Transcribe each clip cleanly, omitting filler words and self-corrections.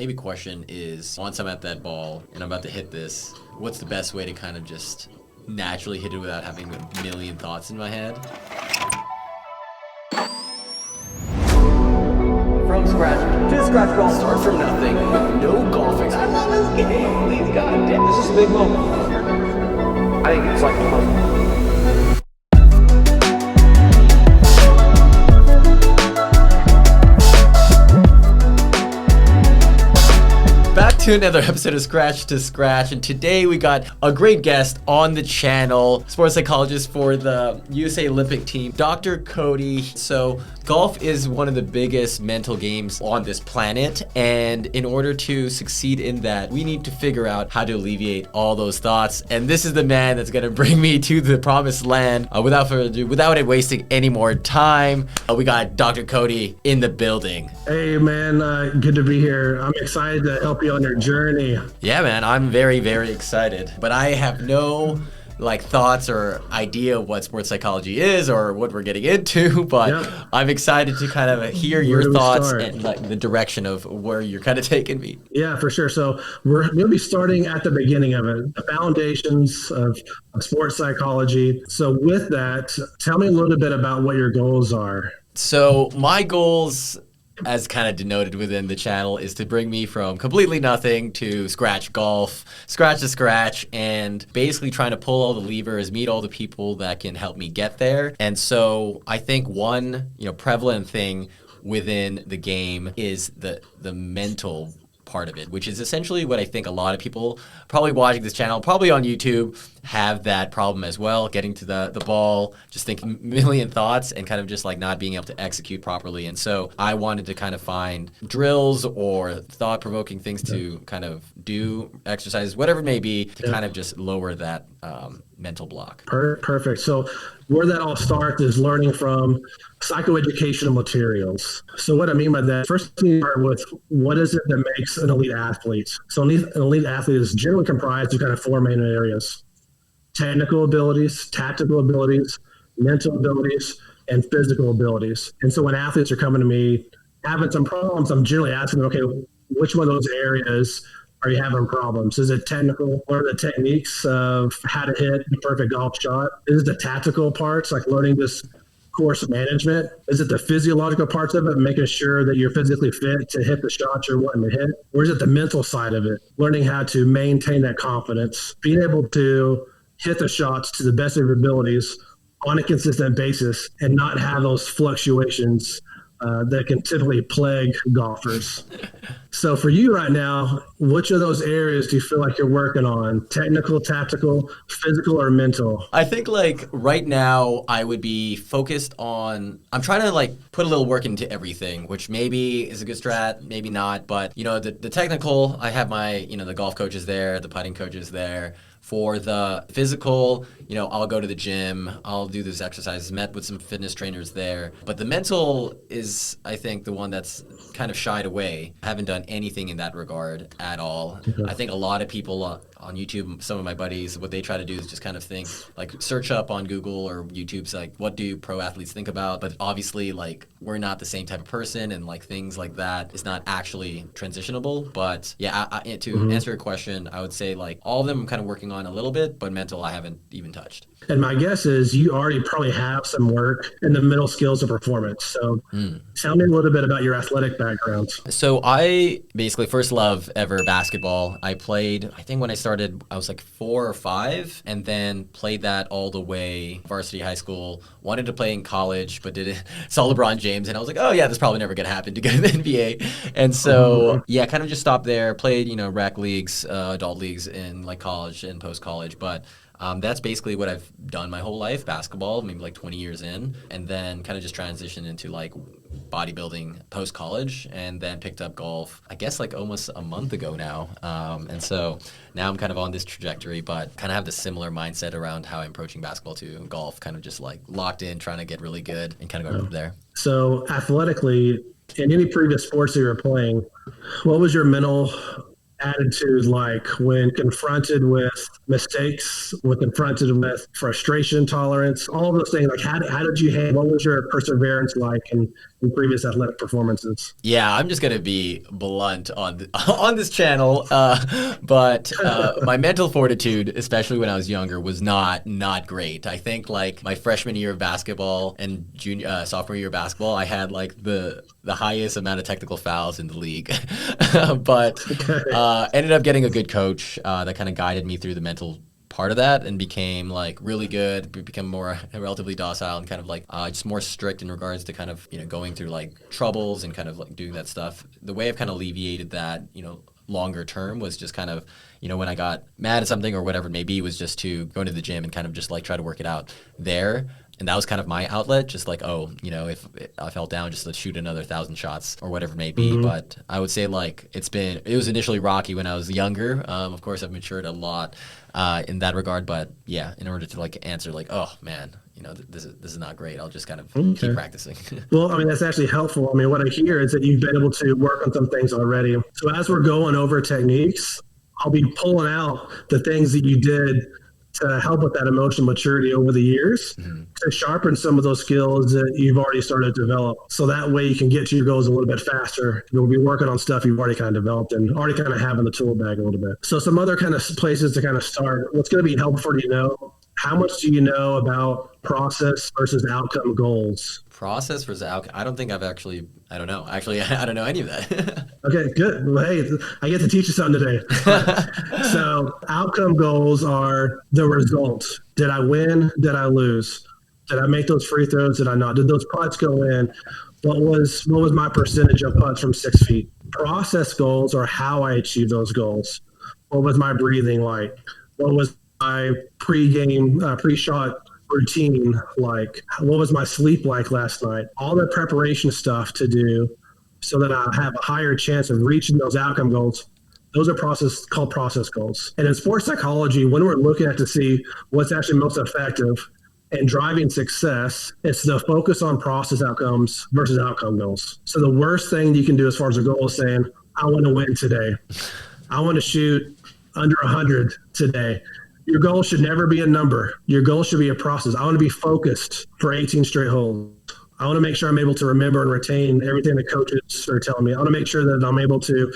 maybe question is, once I'm at that ball and I'm about to hit this, what's the best way to kind of just naturally hit it without having a million thoughts in my head? From scratch to scratch golf. Start from nothing with no golfing. I love this game. Please, God damn. This is a big moment. I think it's like the most. Back to another episode of Scratch to Scratch, and today we got a great guest on the channel, sports psychologist for the USA Olympic team, Dr. Cody. So golf is one of the biggest mental games on this planet, and in order to succeed in that, we need to figure out how to alleviate all those thoughts, and this is the man that's going to bring me to the promised land. Without further ado, without it wasting any more time, we got Dr. Cody in the building. Hey man, good to be here. I'm excited to help you on your journey. Yeah, man, I'm very, very excited. But I have no thoughts or idea what sports psychology is or what we're getting into. But Yep. I'm excited to kind of hear Where your do we thoughts start? and the direction of where you're kind of taking me. Yeah, for sure. So we're going to be starting at the beginning of it, the foundations of sports psychology. So with that, tell me a little bit about what your goals are. So my goals, as kind of denoted within the channel, is to bring me from completely nothing to scratch golf, scratch to scratch, and basically trying to pull all the levers, meet all the people that can help me get there. And so I think one, prevalent thing within the game is the mental part of it, which is essentially what I think a lot of people probably watching this channel, probably on YouTube, have that problem as well, getting to the ball, just thinking a million thoughts and kind of just not being able to execute properly. And so I wanted to kind of find drills or thought-provoking things to kind of do, exercises, whatever it may be, to kind of just lower that mental block. Perfect. So where that all starts is learning from psychoeducational materials. So what I mean by that, first thing you start with, what is it that makes an elite athlete? So an elite athlete is generally comprised of kind of four main areas: technical abilities, tactical abilities, mental abilities, and physical abilities. And so when athletes are coming to me having some problems, I'm generally asking them, okay, which one of those areas are you having problems? Is it technical? What are the techniques of how to hit the perfect golf shot? Is it the tactical parts, like learning this course management? Is it the physiological parts of it, making sure that you're physically fit to hit the shots you're wanting to hit? Or is it the mental side of it, learning how to maintain that confidence, being able to hit the shots to the best of your abilities on a consistent basis and not have those fluctuations that can typically plague golfers? So for you right now, which of those areas do you feel like you're working on? Technical, tactical, physical, or mental? I think right now I would be focused on, I'm trying to put a little work into everything, which maybe is a good strat, maybe not. But, the technical, I have my, the golf coaches there, the putting coaches there. For the physical, I'll go to the gym, I'll do those exercises, met with some fitness trainers there. But the mental is, I think, the one that's kind of shied away. I haven't done anything in that regard at all. Okay. I think a lot of people on YouTube, some of my buddies, what they try to do is just kind of think, search up on Google or YouTube's what do pro athletes think about? But obviously, we're not the same type of person, and things like that is not actually transitionable. But yeah, to answer your question, I would say all of them I'm kind of working on a little bit, but mental I haven't even touched. And my guess is you already probably have some work in the mental skills of performance. So tell me a little bit about your athletic background. So I basically first love ever basketball. I played, I think when I started, I was 4 or 5, and then played that all the way varsity high school. Wanted to play in college, but saw LeBron James, and I was like, oh yeah, this probably never gonna happen to go to the NBA. And so yeah, kind of just stopped there. Played rec leagues, adult leagues in college and post college, but that's basically what I've done my whole life, basketball, maybe 20 years in, and then kind of just transitioned into bodybuilding post-college, and then picked up golf, I guess almost a month ago now. And so now I'm kind of on this trajectory, but kind of have the similar mindset around how I'm approaching basketball to golf, kind of just locked in, trying to get really good and kind of go from there. So athletically, in any previous sports that you were playing, what was your mental attitude like when confronted with mistakes, when confronted with frustration tolerance, all of those things. Like, how did you handle? What was your perseverance like in previous athletic performances? Yeah, I'm just gonna be blunt on on this channel, but my mental fortitude, especially when I was younger, was not great. I think like my freshman year of basketball and sophomore year of basketball, I had like the highest amount of technical fouls in the league, but ended up getting a good coach that kind of guided me through the mental part of that and became like really good, become more relatively docile and kind of like just more strict in regards to kind of, going through like troubles and kind of like doing that stuff. The way I've kind of alleviated that, longer term was just kind of, when I got mad at something or whatever it may be, was just to go into the gym and kind of just like try to work it out there. And that was kind of my outlet, just like, if I fell down, just to shoot another 1,000 shots or whatever it may be. Mm-hmm. But I would say like it was initially rocky when I was younger. Of course, I've matured a lot in that regard. But yeah, in order to like answer like, oh man, this is not great, I'll just kind of keep practicing. Well, I mean, that's actually helpful. I mean, what I hear is that you've been able to work on some things already. So as we're going over techniques, I'll be pulling out the things that you did to help with that emotional maturity over the years, to sharpen some of those skills that you've already started to develop. So that way you can get to your goals a little bit faster. You'll be working on stuff you've already kind of developed and already kind of have in the tool bag a little bit. So some other kind of places to kind of start. What's going to be helpful to how much do you know about process versus outcome goals? Process versus outcome. I don't think I don't know. Actually, I don't know any of that. Okay, good. Well, hey, I get to teach you something today. So outcome goals are the result. Did I win? Did I lose? Did I make those free throws? Did I not? Did those putts go in? What was my percentage of putts from 6 feet? Process goals are how I achieve those goals. What was my breathing like? What was my pre-shot routine like? What was my sleep like last night? All the preparation stuff to do so that I have a higher chance of reaching those outcome goals. Those are called process goals. And in sports psychology, when we're looking at to see what's actually most effective and driving success, it's the focus on process outcomes versus outcome goals. So the worst thing you can do as far as a goal is saying, I want to win today. I want to shoot under 100 today. Your goal should never be a number. Your goal should be a process. I want to be focused for 18 straight holes. I want to make sure I'm able to remember and retain everything the coaches are telling me. I want to make sure that I'm able to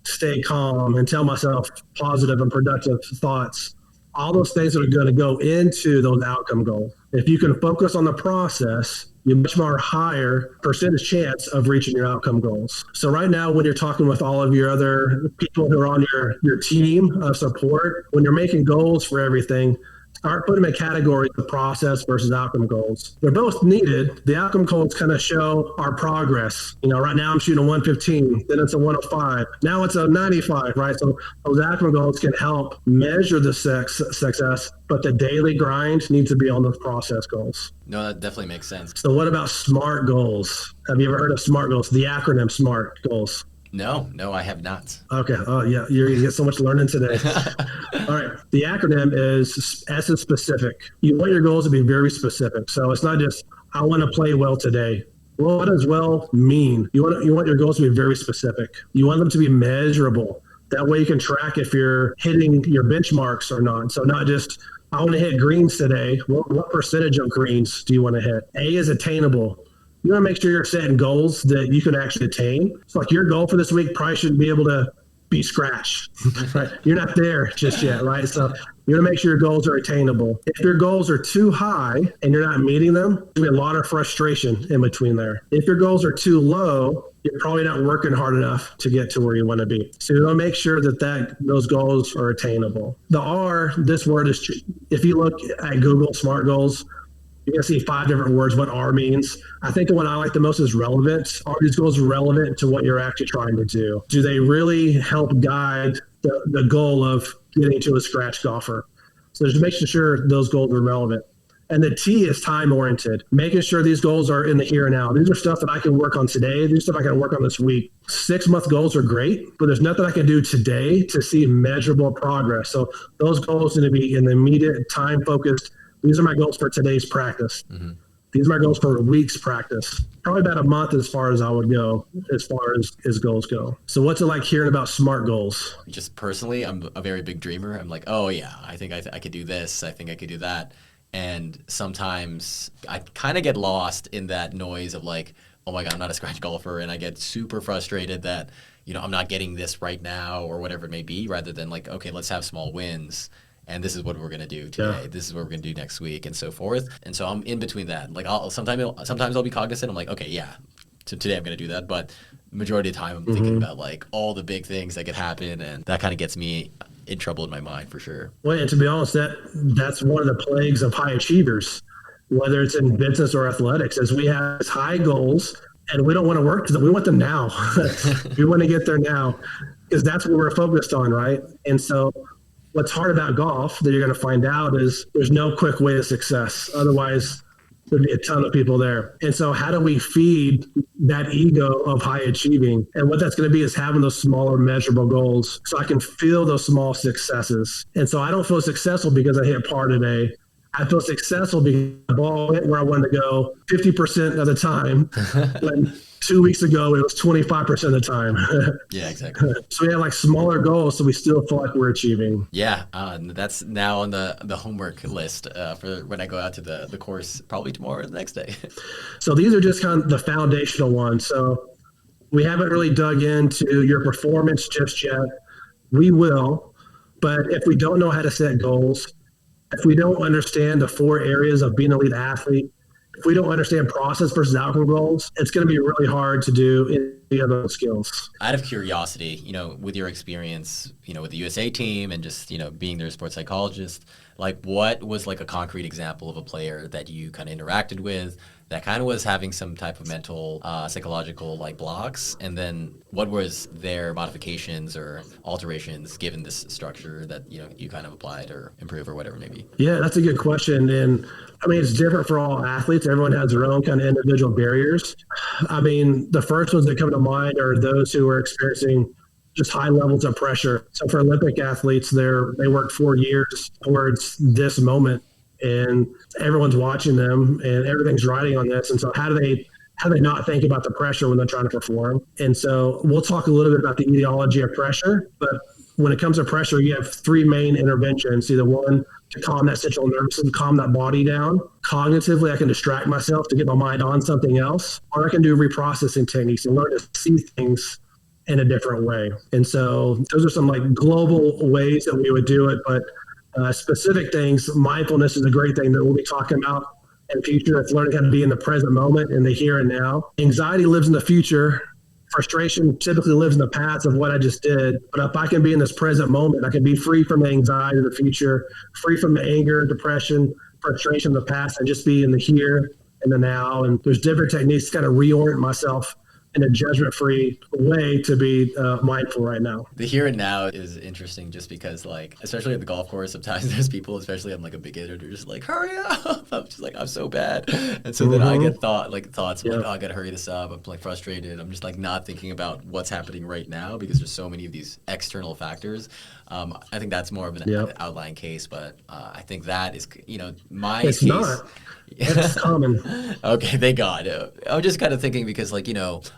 stay calm and tell myself positive and productive thoughts. All those things that are going to go into those outcome goals. If you can focus on the process, you have much more higher percentage chance of reaching your outcome goals. So right now, when you're talking with all of your other people who are on your team of support, when you're making goals for everything, start putting them in categories of process versus outcome goals. They're both needed. The outcome goals kind of show our progress. Right now I'm shooting a 115, then it's a 105. Now it's a 95, right? So those outcome goals can help measure the success, but the daily grind needs to be on those process goals. No, that definitely makes sense. So what about SMART goals? Have you ever heard of SMART goals? The acronym SMART goals. No, I have not. Okay. Oh, yeah. You're going to get so much learning today. All right. The acronym is S is specific. You want your goals to be very specific. So it's not just, I want to play well today. Well, what does well mean? You want your goals to be very specific. You want them to be measurable. That way you can track if you're hitting your benchmarks or not. So not just, I want to hit greens today. What percentage of greens do you want to hit? A is attainable. You want to make sure you're setting goals that you can actually attain. It's like your goal for this week probably shouldn't be able to be scratch, right? You're not there just yet, right? So you want to make sure your goals are attainable. If your goals are too high and you're not meeting them, there's a lot of frustration in between there. If your goals are too low, you're probably not working hard enough to get to where you want to be. So you want to make sure that those goals are attainable. The R, this word is, if you look at Google SMART goals, you're going to see 5 different words what R means. I think the one I like the most is relevant. Are these goals relevant to what you're actually trying to do? Do they really help guide the goal of getting to a scratch golfer? So just making sure those goals are relevant. And the T is time-oriented, making sure these goals are in the here and now. These are stuff that I can work on today. These are stuff I can work on this week. 6-month goals are great, but there's nothing I can do today to see measurable progress. So those goals need to be in the immediate, time-focused. These are my goals for today's practice. Mm-hmm. These are my goals for weeks practice. Probably about a month as far as I would go, as far as goals go. So what's it like hearing about SMART goals? Just personally, I'm a very big dreamer. I'm like, oh yeah, I think I could do this. I think I could do that. And sometimes I kind of get lost in that noise of like, oh my God, I'm not a scratch golfer. And I get super frustrated that, I'm not getting this right now or whatever it may be, rather than like, okay, let's have small wins. And this is what we're going to do today. Yeah. This is what we're going to do next week and so forth. And so I'm in between that. Like sometimes I'll be cognizant. I'm like, okay, yeah, today I'm going to do that. But majority of the time I'm thinking about like all the big things that could happen. And that kind of gets me in trouble in my mind for sure. Well, and to be honest, that's one of the plagues of high achievers, whether it's in business or athletics, is we have high goals and we don't want to work to them. We want them now. We want to get there now because that's what we're focused on, right? And so what's hard about golf that you're going to find out is there's no quick way to success. Otherwise, there'd be a ton of people there. And so how do we feed that ego of high achieving? And what that's going to be is having those smaller measurable goals so I can feel those small successes. And so I don't feel successful because I hit par today. I feel successful because the ball went where I wanted to go 50% of the time. When 2 weeks ago, it was 25% of the time. Yeah, exactly. So we have like smaller goals, so we still feel like we're achieving. Yeah, that's now on the homework list for when I go out to the course, probably tomorrow or the next day. So these are just kind of the foundational ones. So we haven't really dug into your performance just yet. We will, but if we don't know how to set goals, if we don't understand the 4 areas of being an elite athlete, if we don't understand process versus outcome goals, it's going to be really hard to do any other skills. Out of curiosity, with your experience, with the USA team and just, being their sports psychologist, like what was like a concrete example of a player that you kind of interacted with that kind of was having some type of mental, psychological like blocks? And then what was their modifications or alterations given this structure that, you kind of applied or improve or whatever it may be? Yeah, that's a good question. And I mean, it's different for all athletes. Everyone has their own kind of individual barriers. I mean, the first ones that come to mind are those who are experiencing just high levels of pressure. So for Olympic athletes, they work 4 years towards this moment, and everyone's watching them, and everything's riding on this. And so how do they not think about the pressure when they're trying to perform? And so we'll talk a little bit about the etiology of pressure, but when it comes to pressure, you have 3 main interventions. Either one, to calm that central nervous system, calm that body down. Cognitively, I can distract myself to get my mind on something else, or I can do reprocessing techniques and learn to see things in a different way. And so those are some like global ways that we would do it, but specific things, mindfulness is a great thing that we'll be talking about in the future. It's learning how to be in the present moment, in the here and now. Anxiety lives in the future. Frustration typically lives in the past of what I just did. But if I can be in this present moment, I can be free from the anxiety of the future, free from the anger, depression, frustration of the past, and just be in the here and the now. And there's different techniques to kind of reorient myself in a judgment-free way to be mindful right now. The here and now is interesting just because, like, especially at the golf course, sometimes there's people, especially I'm like a beginner, they're just like, hurry up. I'm just like, I'm so bad. And so then I get thoughts, like, oh, I got to hurry this up. I'm like frustrated. I'm just like not thinking about what's happening right now because there's so many of these external factors. I think that's more of an outlying case, but I think that is, my it's case. Not. It's common. Okay, thank God. I'm just kind of thinking because, like,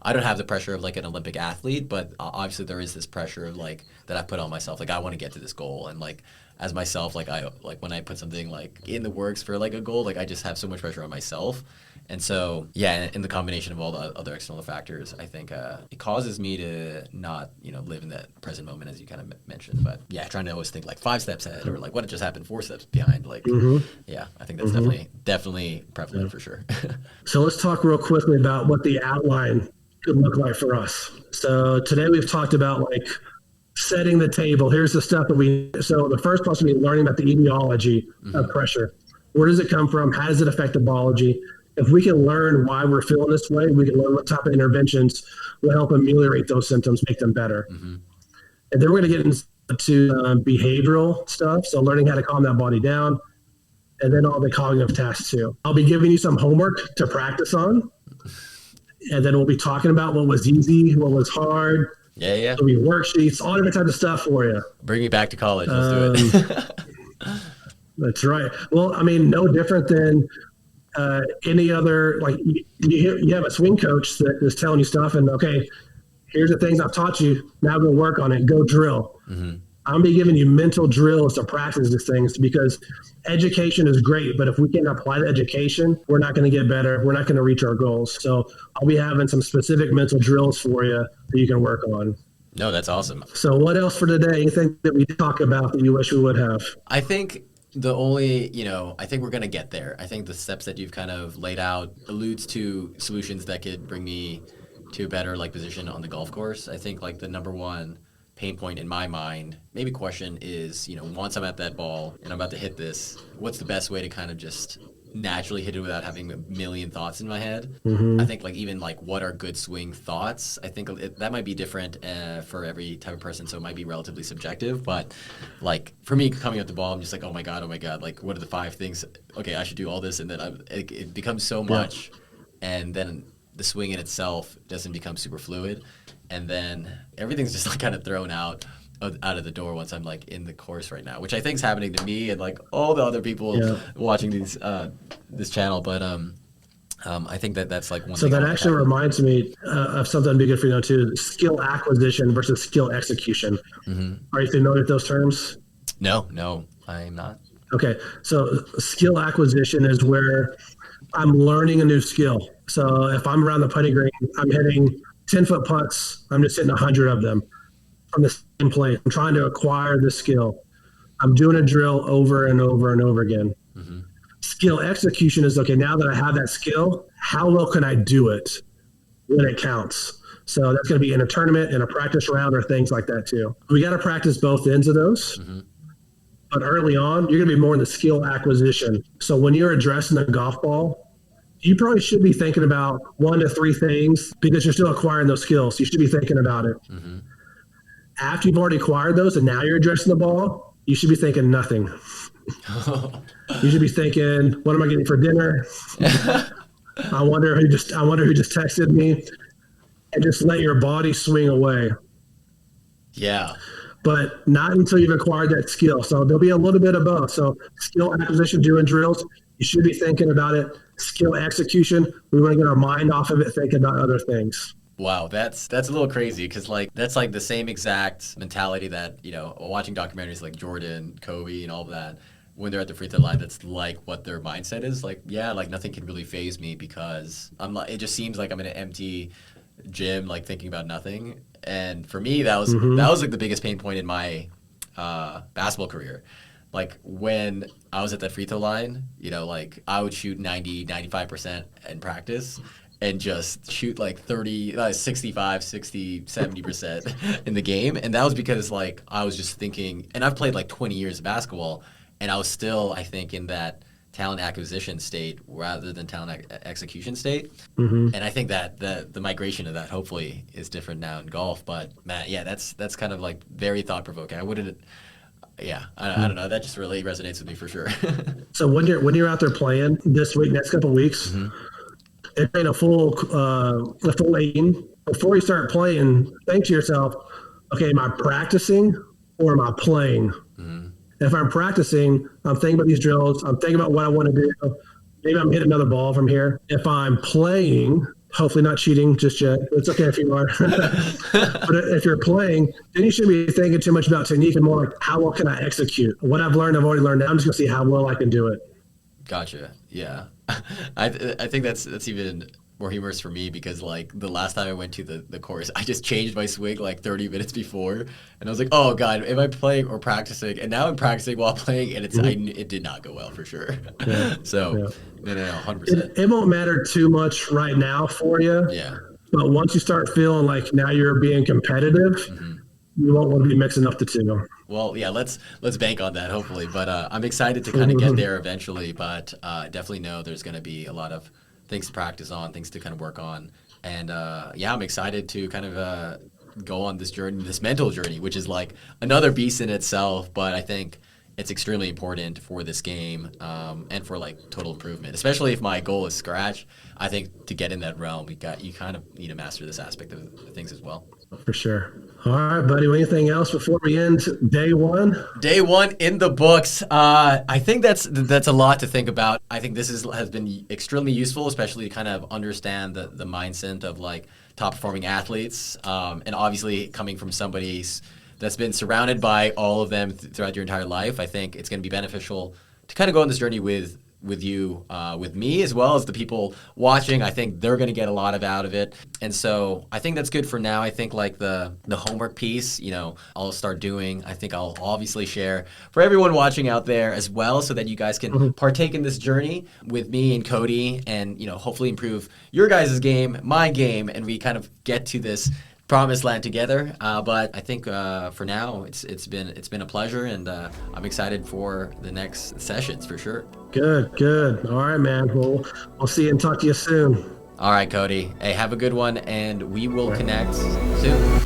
I don't have the pressure of like an Olympic athlete, but obviously there is this pressure of like that I put on myself. Like I want to get to this goal, and like as myself, like when I put something like in the works for like a goal, like I just have so much pressure on myself. And so, yeah, in the combination of all the other external factors, I think it causes me to not, live in that present moment, as you kind of mentioned. But yeah, trying to always think like 5 steps ahead or like what just happened 4 steps behind. Like, yeah, I think that's definitely prevalent for sure. So let's talk real quickly about what the outline could look like for us. So today we've talked about like setting the table. Here's the stuff that so the first part will be learning about the etiology of pressure. Where does it come from? How does it affect the biology? If we can learn why we're feeling this way, we can learn what type of interventions will help ameliorate those symptoms, make them better. And then we're going to get into behavioral stuff. So learning how to calm that body down, and then all the cognitive tasks too. I'll be giving you some homework to practice on. And then we'll be talking about what was easy, what was hard. Yeah. There'll be worksheets, all different types of stuff for you. Bring me back to college. Let's do it. That's right. Well, I mean, no different than any other, like you have a swing coach that is telling you stuff, and okay, here's the things I've taught you. Now go work on it. Go drill. I'm gonna be giving you mental drills to practice these things because education is great, but if we can't apply the education, we're not going to get better. We're not going to reach our goals. So I'll be having some specific mental drills for you that you can work on. No, that's awesome. So what else for today? Anything that we talk about that you wish we would have? I think the only, I think we're going to get there. I think the steps that you've kind of laid out alludes to solutions that could bring me to a better like position on the golf course. I think like the number one pain point in my mind, maybe question is, once I'm at that ball and I'm about to hit this, what's the best way to kind of just naturally hit it without having a million thoughts in my head? I think like even like what are good swing thoughts? I think that might be different for every type of person, so it might be relatively subjective. But like for me, coming at the ball, I'm just like, oh my god, like what are the 5 things? Okay, I should do all this, and then it becomes so much, and then the swing in itself doesn't become super fluid. And then everything's just like kind of thrown out of the door once I'm like in the course right now, which I think is happening to me and like all the other people watching this channel. But I think that's like one. So that actually reminds me of something that'd be good for you to know too: skill acquisition versus skill execution. Are you familiar with those terms? No, I'm not. Okay, so skill acquisition is where I'm learning a new skill. So if I'm around the putting green, I'm hitting 10-foot putts. I'm just hitting 100 of them from the same place. I'm trying to acquire the skill. I'm doing a drill over and over and over again. Skill execution is, okay, now that I have that skill, how well can I do it when it counts? So that's going to be in a tournament, in a practice round, or things like that too. We got to practice both ends of those. But early on, you're going to be more in the skill acquisition. So when you're addressing a golf ball, you probably should be thinking about 1 to 3 things because you're still acquiring those skills. You should be thinking about it. After you've already acquired those and now you're addressing the ball, you should be thinking nothing. You should be thinking, what am I getting for dinner? I wonder who just texted me. And just let your body swing away. Yeah. But not until you've acquired that skill. So there'll be a little bit of both. So skill acquisition, doing drills, you should be thinking about it. Skill execution, we want to get our mind off of it, thinking about other things. Wow, that's a little crazy because like that's like the same exact mentality that watching documentaries like Jordan, Kobe, and all of that. When they're at the free throw line, that's like what their mindset is. Like, yeah, like nothing can really faze me because it just seems like I'm in an empty gym, like thinking about nothing. And for me, that was like the biggest pain point in my basketball career. Like when I was at that free throw line, like I would shoot 90, 95% in practice and just shoot like 30, 65, 60, 70% in the game. And that was because like I was just thinking, and I've played like 20 years of basketball, and I was still, I think, in that talent acquisition state rather than talent execution state. And I think that the migration of that hopefully is different now in golf. But man, yeah, that's kind of like very thought provoking. I wouldn't. Yeah, I don't know. That just really resonates with me for sure. So when you're out there playing this week, next couple of weeks, it ain't a full 18. Before you start playing, think to yourself, okay, am I practicing or am I playing? If I'm practicing, I'm thinking about these drills. I'm thinking about what I want to do. Maybe I'm hitting another ball from here. If I'm playing, hopefully not cheating just yet. It's okay if you are. But if you're playing, then you shouldn't be thinking too much about technique and more like, how well can I execute? What I've learned, I've already learned. Now I'm just going to see how well I can do it. Gotcha. Yeah. I think that's even more humorous for me because like the last time I went to the course, I just changed my swing like 30 minutes before, and I was like, oh god, am I playing or practicing? And now I'm practicing while playing, and it did not go well for sure. So no, 100%. It won't matter too much right now for you. Yeah. But once you start feeling like now you're being competitive, you won't want to be mixing up the two. Well, yeah, let's bank on that hopefully. But I'm excited to kind of get there eventually. But definitely know there's going to be a lot of things to practice on, things to kind of work on. And yeah, I'm excited to kind of go on this journey, this mental journey, which is like another beast in itself. But I think it's extremely important for this game and for like total improvement, especially if my goal is scratch. I think to get in that realm, you kind of need to master this aspect of things as well. For sure. All right, buddy. Anything else before we end day one? Day one in the books. I think that's a lot to think about. I think this has been extremely useful, especially to kind of understand the mindset of like top performing athletes, and obviously coming from somebody that's been surrounded by all of them throughout your entire life. I think it's going to be beneficial to kind of go on this journey with you, with me, as well as the people watching. I think they're going to get a lot out of it. And so I think that's good for now. I think like the homework piece, I'll start doing. I think I'll obviously share for everyone watching out there as well, so that you guys can partake in this journey with me and Cody, and, hopefully improve your guys' game, my game, and we kind of get to this promised land together. But I think for now it's been a pleasure, and I'm excited for the next sessions for sure. Good. All right, man. We'll see you and talk to you soon. All right, Cody. Hey, have a good one, and we will connect soon.